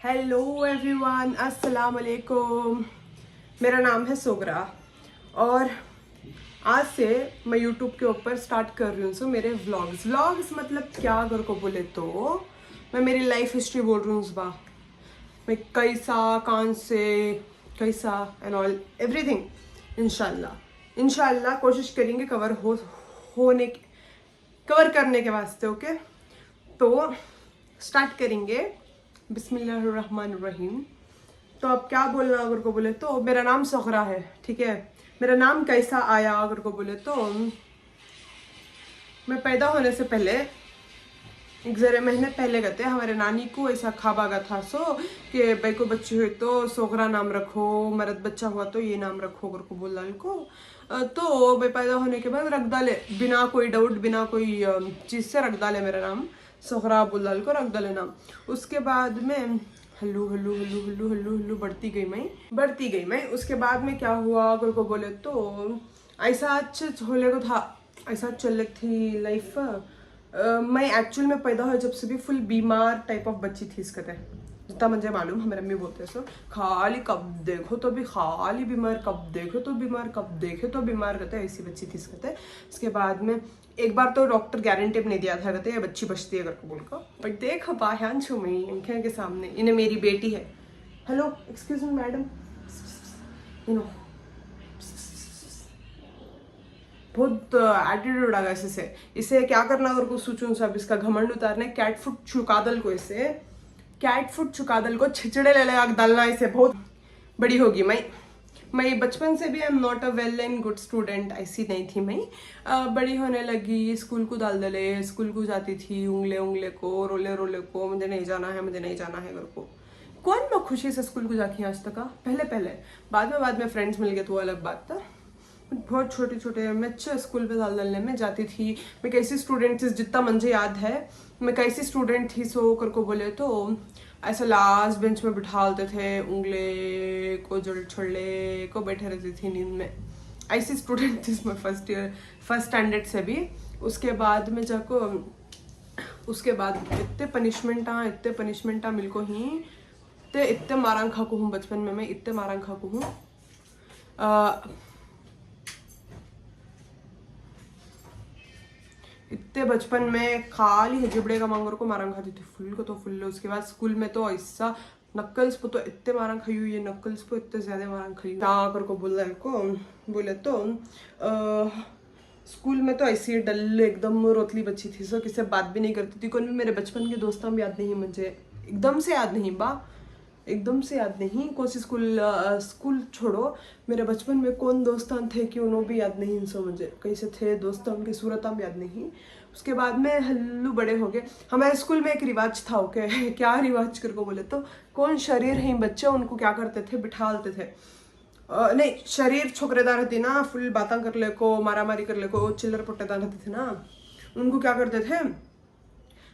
Hello everyone, अस्सलाम वालेकुम। मेरा नाम है सोगरा और आज से मैं यूट्यूब के ऊपर स्टार्ट कर रही हूँ। सो मेरे व्लॉग्स मतलब क्या अगर को बोले तो मैं मेरी लाइफ हिस्ट्री बोल रही हूँ। सुबह मैं कैसा कौन से कैसा एंड ऑल एवरीथिंग इंशाल्लाह कोशिश करेंगे कवर करने के वास्ते। ओके, तो स्टार्ट करेंगे। बिस्मिल्लाहिर्रहमानिर्रहीम। तो अब क्या बोलना अगर को बोले तो मेरा नाम सोगरा है, ठीक है। मेरा नाम कैसा आया अगर को बोले तो मैं पैदा होने से पहले एक जरे महीने पहले गए थे हमारे नानी को ऐसा ख्वाब आ गया था कि भाई को बच्चे हुए तो सोगरा नाम रखो, मर्द बच्चा हुआ तो ये नाम रखो अगर को बोला को। तो भाई पैदा होने के बाद रख डाले, बिना कोई डाउट बिना कोई चीज़ से रख डाले मेरा नाम सोगरा बुल्लाल को रख डाले नाम। उसके बाद में हल्लू हल्लू हल्लू हल्लू हल्लू हल्लू बढ़ती गई मैं। उसके बाद में क्या हुआ अगर को बोले तो ऐसा अच्छे होले को था, ऐसा चल थी लाइफ। मैं एक्चुअल में पैदा हुआ जब से भी फुल बीमार टाइप ऑफ बच्ची थी इसका, जितना मुझे मालूम हमारे अम्मी बोलते सो खाली कब देखो तो भी खाली बीमार, कब देखो तो बीमार, कब देखे तो बीमार कहते, ऐसी बच्ची थी इसका। इसके बाद में एक बार तो डॉक्टर गारंटी नहीं दिया था, कहते ये बच्ची बचती है अगर को बोलकर। पर देख बाहन छू मैं आंखें के सामने, इन्हें मेरी बेटी है। Hello excuse me madam, you know बहुत एटीट्यूड आ गया इसे क्या करना अगर को सोचूं सब इसका घमंड उतारने। कैट फूड चुकादल को छिचड़े ले लगा डालना, इसे बहुत बड़ी होगी। मैं बचपन से भी आई am not a well and good student, ऐसी नहीं थी मैं। बड़ी होने लगी, स्कूल को डाल दले, स्कूल को जाती थी उंगले को रोले को मुझे नहीं जाना है घर को। कौन मैं खुशी से स्कूल को जाके आज तक पहले बाद में फ्रेंड्स मिल गए तो अलग बात था। बहुत छोटे मैं अच्छे स्कूल पे डाल डालने में जाती थी। मैं कैसी स्टूडेंट थी जितना मुझे याद है, मैं कैसी स्टूडेंट थी सो कर को बोले तो ऐसा लास्ट बेंच में बिठाते थे, उंगले को जड़ छोड़ले को बैठे रहती थी नींद में। ऐसी स्टूडेंट थी मैं फर्स्ट स्टैंडर्ड से भी। उसके बाद में जाको इतने पनिशमेंटा मिलको ही ते इतने मारांग खा को हूँ बचपन में। मैं इतने मारांग खा को हूँ इतने बचपन में खाली हिजबड़े का मांगर को मारंग खाती थी फुल। उसके बाद स्कूल में तो ऐसा नक्कल्स को तो इतने मारंग खाई हुई है, नक्कल्स को इतने ज्यादा मारंग खाई कर को बोले तो स्कूल में तो ऐसी डल एकदम रोतली बच्ची थी, सो किसी बात भी नहीं करती थी। कौन भी मेरे बचपन के दोस्तों भी याद नहीं मुझे, एकदम से याद नहीं कौन सी स्कूल छोड़ो, मेरे बचपन में कौन दोस्तान थे कि उन्होंने भी याद नहीं। सो मुझे कैसे थे दोस्तों की सूरत भी याद नहीं। उसके बाद में हल्लू बड़े हो गए। हमारे स्कूल में एक रिवाज था, ओके क्या रिवाज करको बोले तो कौन शरीर है बच्चे उनको क्या करते थे, बिठाते थे। नहीं शरीर छोकरेदार रहती ना, फुल बातें कर ले को, मारामारी कर ले को, चिल्लर पुट्टेदार रहते थे ना, उनको क्या करते थे,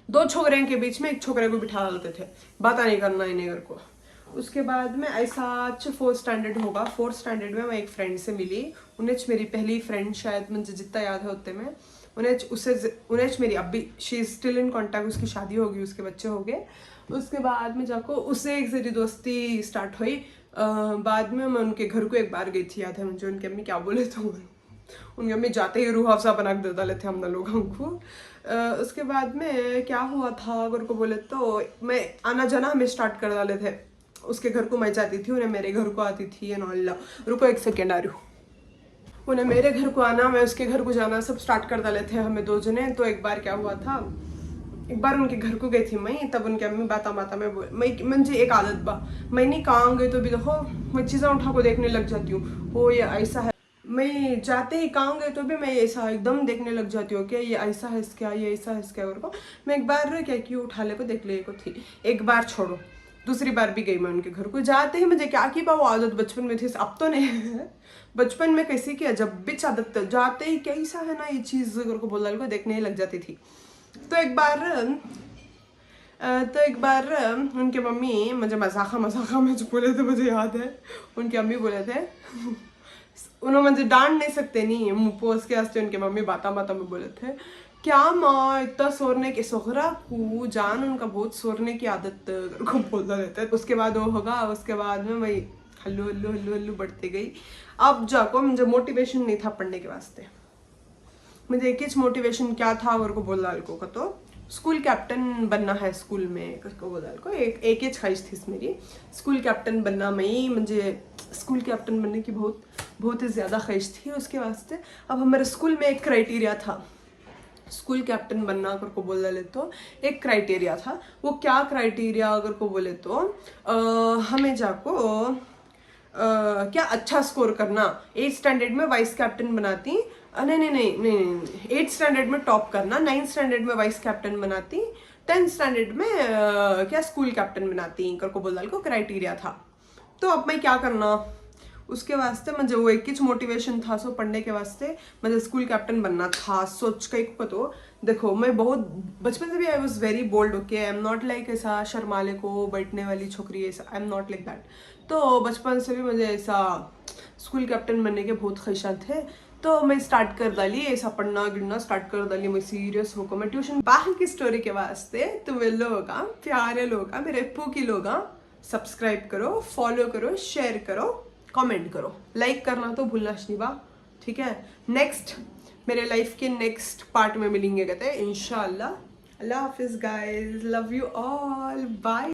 दो छोकरे के बीच में एक छोकरे को बिठा देते थे, बातें नहीं करना इन्हें घर को। उसके बाद में ऐसा 4th स्टैंडर्ड में मैं एक फ्रेंड से मिली। उन्हें मेरी पहली फ्रेंड, शायद मुझे जितना याद है उतने में उन्हें मेरी अभी she is still in contact. उसकी शादी होगी, उसके बच्चे हो गए। उसके बाद में जाको उससे एक जरी दोस्ती स्टार्ट हुई। बाद में मैं उनके घर को एक बार गई थी, याद है मुझे। उनकी अम्मी क्या बोले तो उनकी अम्मी जाते ही रूह अफ़ज़ा बना के दे डाले थे हम लोगों को। उसके बाद में क्या हुआ था अगर को बोले तो मैं आना जाना हमें स्टार्ट कर डाले थे। उसके घर को मैं जाती थी, उन्हें मेरे घर को आती थी। रुको एक सेकेंड आ रही हूँ। उन्हें मेरे घर को आना, मैं उसके घर को जाना, सब स्टार्ट कर डाले थे हमें दो जने। तो एक बार क्या हुआ था, एक बार उनके घर को गई थी मैं, तब उनकी अम्मी बाता में मुझे एक आदत बा, मैं नहीं कहाँ गई तो भी देखो मैं चीज़ें उठा को देखने लग जाती हूँ। ओ ये ऐसा है, मैं जाते ही कहाँ गए तो भी मैं ऐसा एकदम देखने लग जाती हूँ कि ये ऐसा है क्या, ये ऐसा है क्या को। मैं एक बार क्या की उठा ले को देख ले को थी, एक बार छोड़ो दूसरी बार भी गई मैं उनके घर को। जाते ही मुझे क्या की वो आदत बचपन में थी, अब तो नहीं है, बचपन में कैसी किया जब भी आदत जाते ही कैसा है ना ये चीज़ को बोला को देखने ही लग जाती थी। तो एक बार उनके मम्मी मुझे मजाका में जो बोले थे मुझे याद है, उनकी अम्मी बोले थे उन्होंने मुझे डांट नहीं सकते नहीं, मुँह पोस के हंसते उनके मम्मी बाता में बोले थे क्या माँ इतना सोरने की, सोहरा को जान उनका बहुत सोरने की आदत को बोलता रहता है। उसके बाद वो होगा, उसके बाद में वही हल्लू हल्लू हल्लू हल्लू बढ़ती गई। अब जाको मुझे मोटिवेशन नहीं था पढ़ने के वास्ते। मुझे एक ही मोटिवेशन क्या था और को बोल को का तो स्कूल कैप्टन बनना है स्कूल में को बोल को एक ही ख्वाहिश थी मेरी, स्कूल कैप्टन बनना। मैं मुझे स्कूल कैप्टन बनने की बहुत ही ज़्यादा ख्वाहिश थी उसके वास्ते। अब हमारे स्कूल में एक क्राइटेरिया था स्कूल कैप्टन बनना अगर को बोल ले तो, एक क्राइटेरिया था। वो क्या क्राइटेरिया अगर को बोले तो हमें जाको क्या अच्छा स्कोर करना, 8th स्टैंडर्ड में वाइस कैप्टन बनाती, नहीं 8th स्टैंडर्ड में टॉप करना, 9th स्टैंडर्ड में वाइस कैप्टन बनाती, 10th स्टैंडर्ड में क्या स्कूल कैप्टन बनाती कर को बोल को क्राइटेरिया था। तो अब मैं क्या करना उसके वास्ते, मुझे वो एक ही मोटिवेशन था सो पढ़ने के वास्ते, मुझे स्कूल कैप्टन बनना था। सोच के तो देखो मैं बहुत बचपन से भी I was very bold. Okay, I am not like ऐसा शर्माले को बैठने वाली छोकरी, ऐसा I am not like that. तो बचपन से भी मुझे ऐसा स्कूल कैप्टन बनने के बहुत ख्वाहिशात थे। तो मैं स्टार्ट कर डाली ऐसा पढ़ना गिरना स्टार्ट कर डाली, मैं सीरियस होकर मैं ट्यूशन। बाहर की स्टोरी के वास्ते तुम्हें लोग प्यारे लोग मेरे अप्पू की लोग सब्सक्राइब करो, फॉलो करो, शेयर करो, कमेंट करो, लाइक करना तो भूलना नहीं बा, ठीक है। नेक्स्ट मेरे लाइफ के नेक्स्ट पार्ट में मिलेंगे कहते हैं इंशाल्लाह। अल्लाह हाफिज guys, love you all, bye.